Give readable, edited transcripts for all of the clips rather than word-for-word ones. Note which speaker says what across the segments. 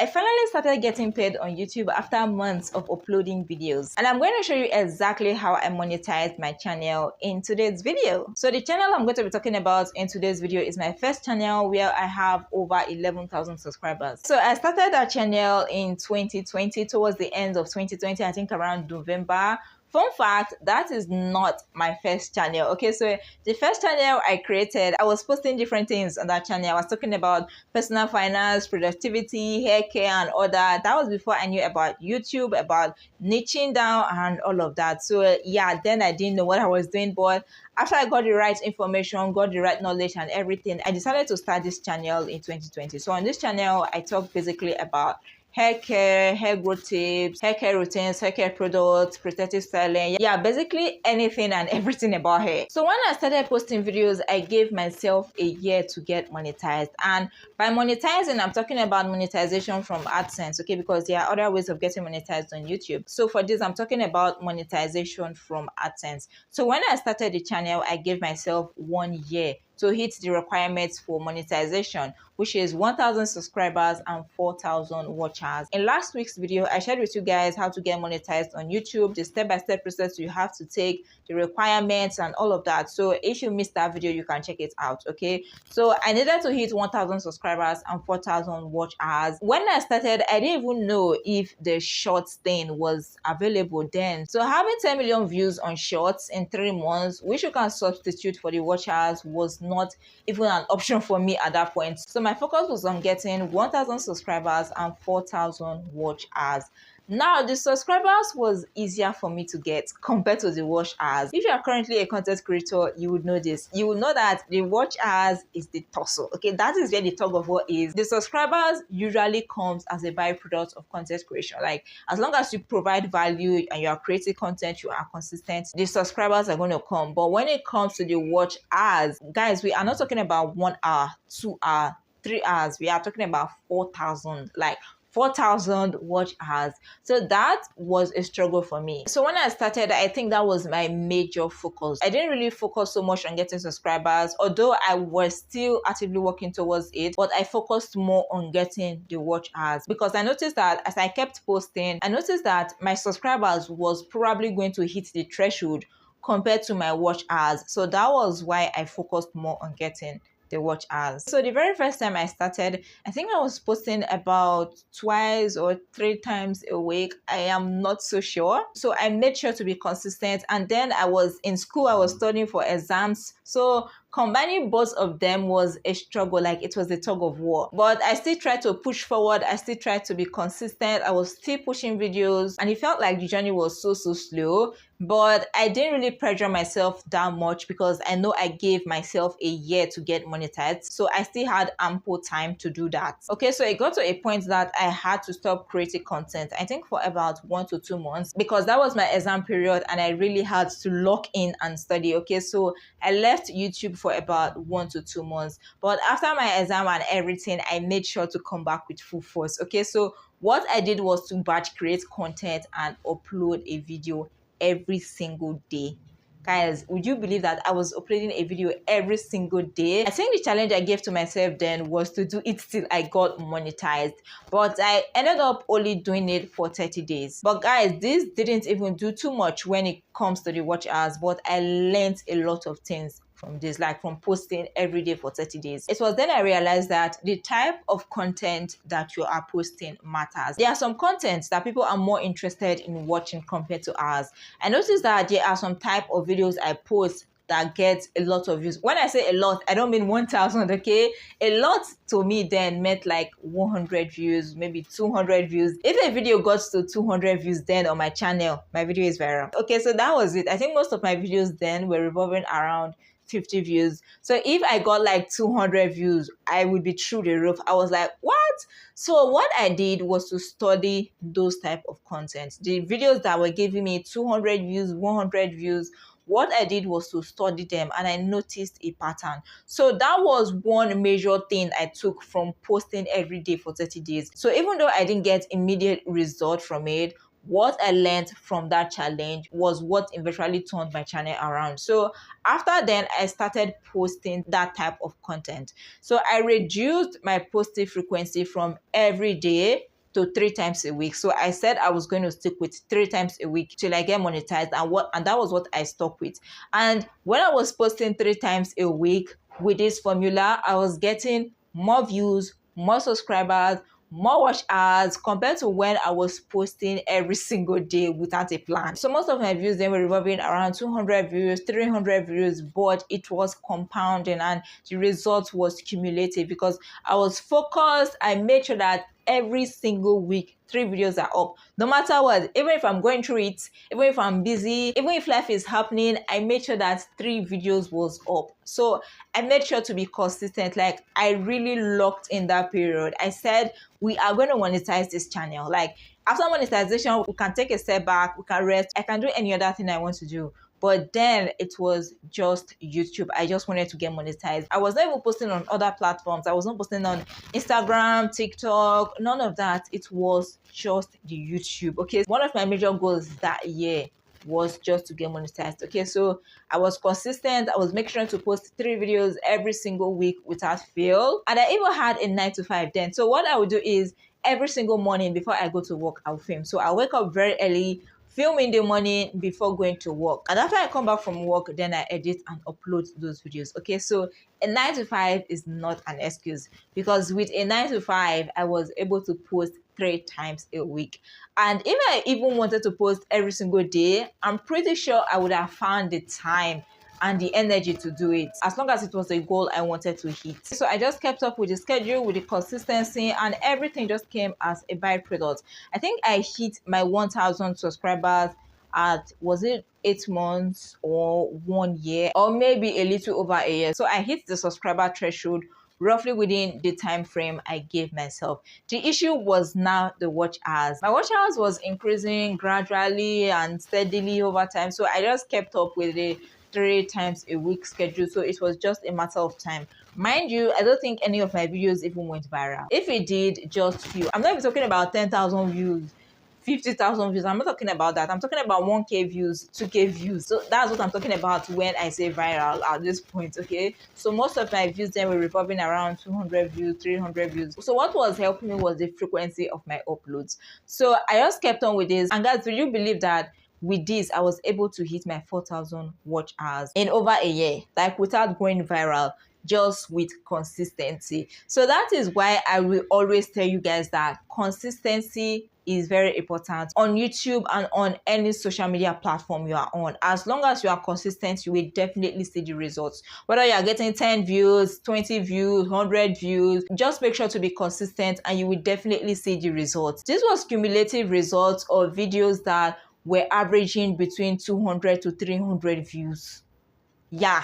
Speaker 1: I finally started getting paid on YouTube after months of uploading videos, and I'm going to show you exactly how I monetized my channel in today's video. So the channel I'm going to be talking about in today's video is my first channel where I have over 11,000 subscribers. So I started that channel in 2020, towards the end of 2020, I think around November. Fun fact, that is not my first channel. Okay, so the first channel I created, I was posting different things on that channel. I was talking about personal finance, productivity, hair care, and all that. That was before I knew about YouTube, about niching down and all of that. So yeah, then I didn't know what I was doing, but after I got the right information, got the right knowledge and everything, I decided to start this channel in 2020. So on this channel, I talk basically about hair care, hair growth tips, hair care routines, hair care products, protective styling. Yeah, basically anything and everything about hair. So when I started posting videos, I gave myself a year to get monetized. And by monetizing, I'm talking about monetization from AdSense, okay? Because there are other ways of getting monetized on YouTube. So for this, I'm talking about monetization from AdSense. So when I started the channel, I gave myself 1 year to hit the requirements for monetization, which is 1,000 subscribers and 4,000 watch hours. In last week's video, I shared with you guys how to get monetized on YouTube, the step-by-step process you have to take, the requirements and all of that. So if you missed that video, you can check it out, okay? So I needed to hit 1,000 subscribers and 4,000 watch hours. When I started, I didn't even know if the shorts thing was available then. So having 10 million views on shorts in 3 months, which you can substitute for the watch hours, was not even an option for me at that point. So my focus was on getting 1,000 subscribers and 4,000 watch hours. Now, the subscribers was easier for me to get compared to the watch hours. If you are currently a content creator, you would know this. You will know that the watch hours is the tussle. Okay, that is where the tug of war is. The subscribers usually comes as a byproduct of content creation. Like, as long as you provide value and you are creating content, you are consistent, the subscribers are going to come. But when it comes to the watch hours, guys, we are not talking about 1 hour, 2 hours, 3 hours. We are talking about 4,000, like 4,000 watch hours. So that was a struggle for me. So when I started, I think that was my major focus. I didn't really focus so much on getting subscribers, although I was still actively working towards it, but I focused more on getting the watch hours, because I noticed that as I kept posting, I noticed that my subscribers was probably going to hit the threshold compared to my watch hours. So that was why I focused more on getting the watch hours. So the very first time I started, I think I was posting about 2 or 3 times a week. I am not so sure. So I made sure to be consistent. And then I was in school, I was studying for exams. So combining both of them was a struggle, like it was a tug of war. But I still tried to push forward. I still tried to be consistent. I was still pushing videos, and it felt like the journey was so slow. But I didn't really pressure myself that much because I know I gave myself a year to get monetized. So I still had ample time to do that. Okay, so it got to a point that I had to stop creating content, I think for about 1 to 2 months, because that was my exam period and I really had to lock in and study. Okay, so I left YouTube for about 1 to 2 months. But after my exam and everything, I made sure to come back with full force. Okay, so what I did was to batch create content and upload a video every single day. Guys, would you believe that I was uploading a video every single day? I think the challenge I gave to myself then was to do it till I got monetized, but I ended up only doing it for 30 days. But guys, this didn't even do too much when it comes to the watch hours, but I learned a lot of things from this, like from posting every day for 30 days. It was then I realized that the type of content that you are posting matters. There are some contents that people are more interested in watching compared to ours. I noticed that there are some type of videos I post that gets a lot of views. When I say a lot, I don't mean 1,000, okay? A lot to me then meant like 100 views, maybe 200 views. If a video got to 200 views then on my channel, my video is viral. Okay, so that was it. I think most of my videos then were revolving around 50 views. So if I got like 200 views, I would be through the roof. I was like, what? So what I did was to study those type of content. The videos that were giving me 200 views, 100 views, what I did was to study them, and I noticed a pattern. So that was one major thing I took from posting every day for 30 days. So even though I didn't get immediate result from it, what I learned from that challenge was what eventually turned my channel around. So after then, I started posting that type of content. So I reduced my posting frequency from every day to 3 times a week. So I said I was going to stick with 3 times a week till I get monetized, and that was what I stuck with. And when I was posting 3 times a week with this formula, I was getting more views, more subscribers, more watch hours compared to when I was posting every single day without a plan. So most of my views then were revolving around 200 views, 300 views, but it was compounding and the result was cumulative because I was focused. I made sure that every single week 3 videos are up, no matter what. Even if I'm going through it, even if I'm busy, even if life is happening, I made sure that 3 videos was up. So I made sure to be consistent. Like, I really locked in that period. I said we are going to monetize this channel. Like, after monetization, we can take a step back, we can rest, I can do any other thing I want to do. But then it was just YouTube. I just wanted to get monetized. I was not even posting on other platforms. I was not posting on Instagram, TikTok, none of that. It was just the YouTube. Okay, one of my major goals that year was just to get monetized. Okay, so I was consistent. I was making sure to post 3 videos every single week without fail. And I even had a 9 to 5 then. So what I would do is every single morning before I go to work, I'll film. So I wake up very early, film in the morning before going to work, and after I come back from work, then I edit and upload those videos. Okay, so a 9 to 5 is not an excuse, because with a 9 to 5 I was able to post 3 times a week. And if I even wanted to post every single day, I'm pretty sure I would have found the time and the energy to do it, as long as it was a goal I wanted to hit. So I just kept up with the schedule, with the consistency, and everything just came as a byproduct. I think I hit my 1,000 subscribers at, was it 8 months or 1 year, or maybe a little over a year. So I hit the subscriber threshold roughly within the time frame I gave myself. The issue was now the watch hours. My watch hours was increasing gradually and steadily over time, so I just kept up with the 3 times a week schedule. So it was just a matter of time. Mind you, I don't think any of my videos even went viral. If it did, just few. I'm not even talking about 10,000 views, 50,000 views. I'm not talking about that. I'm talking about 1K views, 2K views. So that's what I'm talking about when I say viral at this point. Okay, so most of my views then were revolving around 200 views, 300 views. So what was helping me was the frequency of my uploads. So I just kept on with this, and guys, do you believe that with this I was able to hit my 4,000 watch hours in over a year, like without going viral, just with consistency? So that is why I will always tell you guys that consistency is very important on YouTube and on any social media platform you are on. As long as you are consistent, you will definitely see the results. Whether you are getting 10 views, 20 views, 100 views, just make sure to be consistent and you will definitely see the results. This was cumulative results of videos that were averaging between 200 to 300 views. Yeah,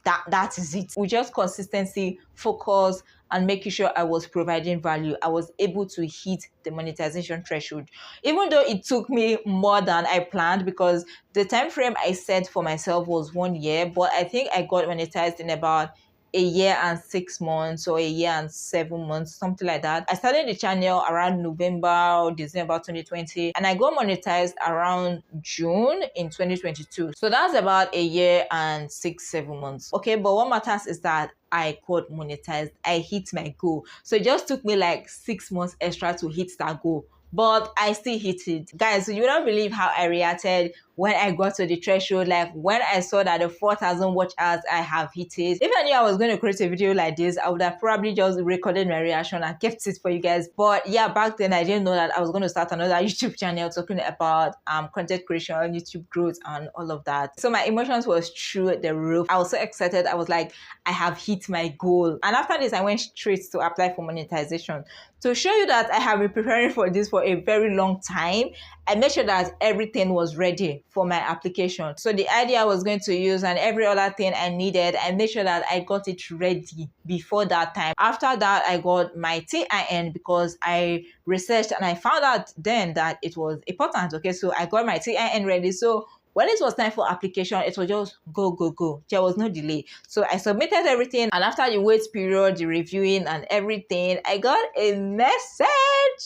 Speaker 1: that is it. With just consistency, focus, and making sure I was providing value, I was able to hit the monetization threshold, even though it took me more than I planned, because the time frame I set for myself was 1 year, but I think I got monetized in about a year and 6 months or a year and 7 months, something like that. I started the channel around November or December 2020, and I got monetized around June in 2022. So that's about a year and 6-7 months. Okay, but what matters is that I got monetized. I hit my goal. So it just took me like 6 months extra to hit that goal, but I still hit it. Guys, so you don't believe how I reacted when I got to the threshold. Like, when I saw that the 4,000 watch hours I have hit it. If I knew I was going to create a video like this, I would have probably just recorded my reaction and kept it for you guys. But yeah, back then I didn't know that I was going to start another YouTube channel talking about content creation, YouTube growth, and all of that. So my emotions was through the roof. I was so excited. I was like, I have hit my goal. And after this, I went straight to apply for monetization. To show you that I have been preparing for this for a very long time, I made sure that everything was ready for my application. So the idea I was going to use and every other thing I needed, I made sure that I got it ready before that time. After that, I got my TIN because I researched and I found out then that it was important. Okay, so I got my TIN ready. So when it was time for application, it was just go, go, go. There was no delay. So I submitted everything, and after the wait period, the reviewing and everything, I got a message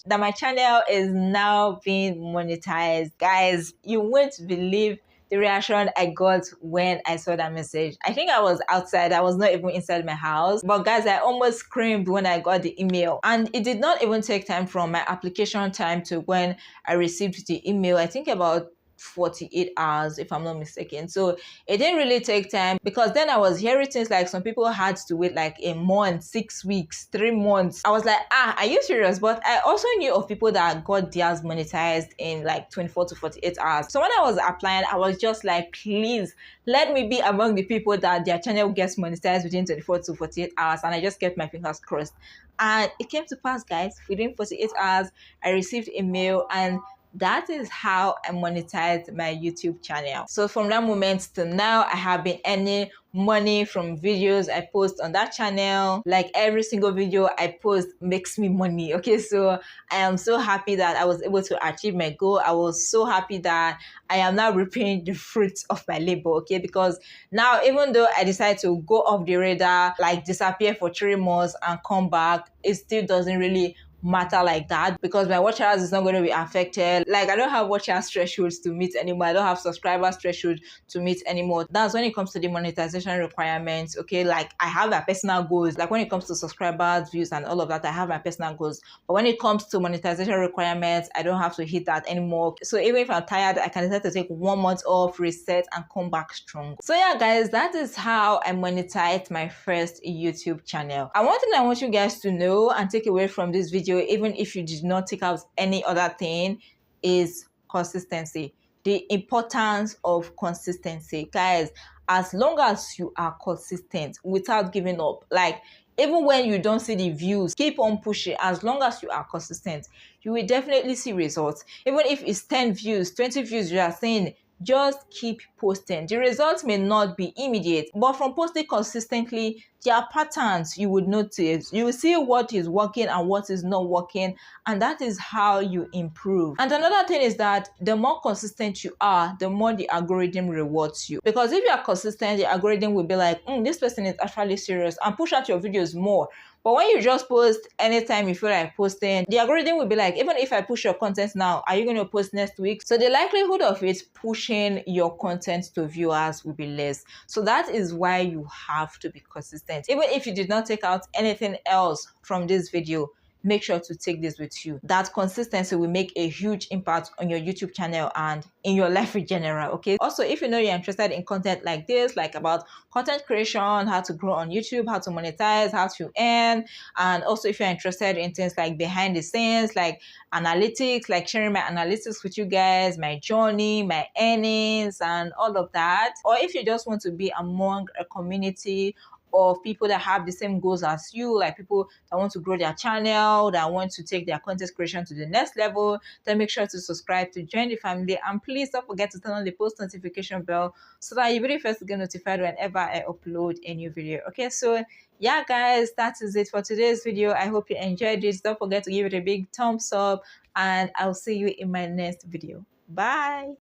Speaker 1: that my channel is now being monetized. Guys, you won't believe the reaction I got when I saw that message. I think I was outside. I was not even inside my house. But guys, I almost screamed when I got the email. And it did not even take time from my application time to when I received the email. I think about 48 hours, if I'm not mistaken. So it didn't really take time, because then I was hearing things like some people had to wait like a month, 6 weeks, 3 months. I was like, are you serious? But I also knew of people that got theirs monetized in like 24 to 48 hours. So when I was applying, I was just like, please let me be among the people that their channel gets monetized within 24 to 48 hours. And I just kept my fingers crossed. And it came to pass, guys. Within 48 hours, I received a mail, and that is how I monetized my YouTube channel. So from that moment to now, I have been earning money from videos I post on that channel. Like every single video I post makes me money. Okay, so I am so happy that I was able to achieve my goal. I was so happy that I am now reaping the fruits of my labor. Okay, because now, even though I decided to go off the radar, like disappear for 3 months and come back, it still doesn't really matter like that, because my watch hours is not going to be affected. Like I don't have watch hours thresholds to meet anymore. I don't have subscribers threshold to meet anymore. That's when it comes to the monetization requirements. Okay, like I have my personal goals. Like when it comes to subscribers, views and all of that, I have my personal goals. But when it comes to monetization requirements, I don't have to hit that anymore. So even if I'm tired, I can decide to take 1 month off, reset and come back strong. So yeah guys, that is how I monetized my first YouTube channel. And one thing I want you guys to know and take away from this video, even if you did not take out any other thing, is consistency. The importance of consistency. Guys, as long as you are consistent without giving up, like even when you don't see the views, keep on pushing. As long as you are consistent, you will definitely see results. Even if it's 10 views, 20 views, you are saying, just keep posting. The results may not be immediate, but from posting consistently, there are patterns you would notice. You will see what is working and what is not working, and that is how you improve. And another thing is that the more consistent you are, the more the algorithm rewards you. Because if you are consistent, the algorithm will be like, this person is actually serious, and push out your videos more. But when you just post anytime you feel like posting, the algorithm will be like, even if I push your content now, are you going to post next week? So the likelihood of it pushing your content to viewers will be less. So that is why you have to be consistent. Even if you did not take out anything else from this video, make sure to take this with you. That consistency will make a huge impact on your YouTube channel and in your life in general. Okay, also, if you know you're interested in content like this, like about content creation, how to grow on YouTube, how to monetize, how to earn, and also if you're interested in things like behind the scenes, like analytics, like sharing my analytics with you guys, my journey, my earnings and all of that, or if you just want to be among a community of people that have the same goals as you, like people that want to grow their channel, that want to take their content creation to the next level, then make sure to subscribe to join the family. And please don't forget to turn on the post notification bell so that you'll be the first to get notified whenever I upload a new video. Okay, so yeah guys, that is it for today's video. I hope you enjoyed this. Don't forget to give it a big thumbs up, and I'll see you in my next video. Bye.